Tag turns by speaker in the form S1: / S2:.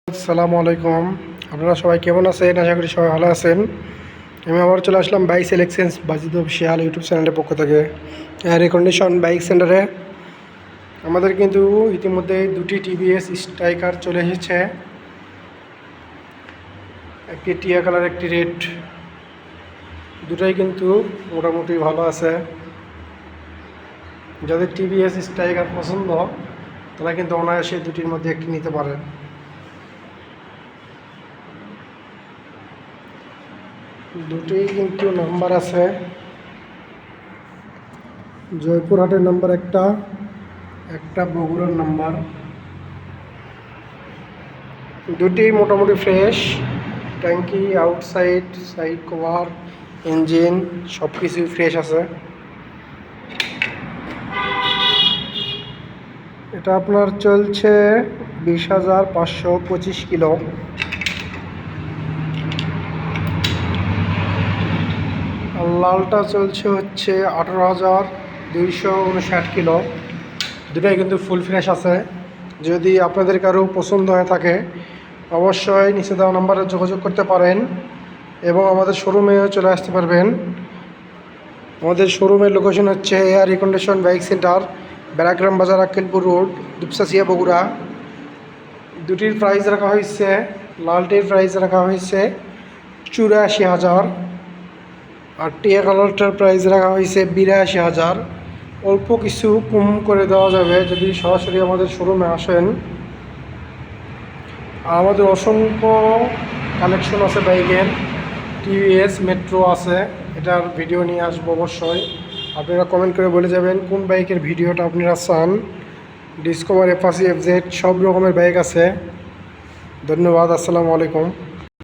S1: আসসালামু আলাইকুম। আপনারা সবাই কেমন আছেন? আশা করি সবাই ভালো আছেন। আমি আবার চলে আসলাম বাইক সিলেকশনস বাজিদ অফিসিয়াল ইউটিউব চ্যানেলের পক্ষ থেকে এয়ার কন্ডিশন বাইক সেন্টারে। আমাদের কিন্তু ইতিমধ্যে দুটি টিভিএস স্ট্রাইকার চলে এসেছে, একটি টিয়া কালার, একটি রেড। দুটাই কিন্তু মোটামুটি ভালো আছে। যাদের টিভিএস স্ট্রাইকার পছন্দ তারা কিন্তু অনায়াসে দুটির মধ্যে একটি নিতে পারেন। দুটি কিন্তু নাম্বার আছে, জয়পুরহাটের নাম্বার একটা, একটা বগুড়ার নাম্বার। দুটি মোটামুটি ফ্রেশ, ট্যাঙ্কি, আউটসাইড, সাইড কভার, ইঞ্জিন সব কিছুই ফ্রেশ আছে। এটা আপনার চলছে 20,525 কিলো। লালটা চলছে হচ্ছে 18,259 কিলো। দুটাই কিন্তু ফুল ফ্রেশ আছে। যদি আপনাদের কারো পছন্দ হয়ে থাকে অবশ্যই নিচে দেওয়া নাম্বারে যোগাযোগ করতে পারেন এবং আমাদের শোরুমেও চলে আসতে পারবেন। আমাদের শোরুমের লোকেশন হচ্ছে এয়ার কন্ডিশন বাইক সেন্টার, ব্যারাগ্রাম বাজার, আক্কেলপুর রোড, দুপসাসিয়া, বগুড়া। দুটির প্রাইস রাখা হয়েছে, লালটির প্রাইস রাখা হয়েছে 84,000 আর টিয়া কালারটার প্রাইস রাখা হয়েছে 82,000। অল্প কিছু কম করে দেওয়া যাবে যদি সরাসরি আমাদের শোরুমে আসেন। আর আমাদের অসংখ্য কালেকশন আছে বাইকের, টিভিএস মেট্রো আছে, এটার ভিডিও নিয়ে আসবো অবশ্যই। আপনারা কমেন্ট করে বলে যাবেন কোন বাইকের ভিডিওটা আপনারা চান। ডিসকভার, অ্যাপাচি, এফজেড সব রকমের বাইক আছে। ধন্যবাদ। আসসালামু আলাইকুম।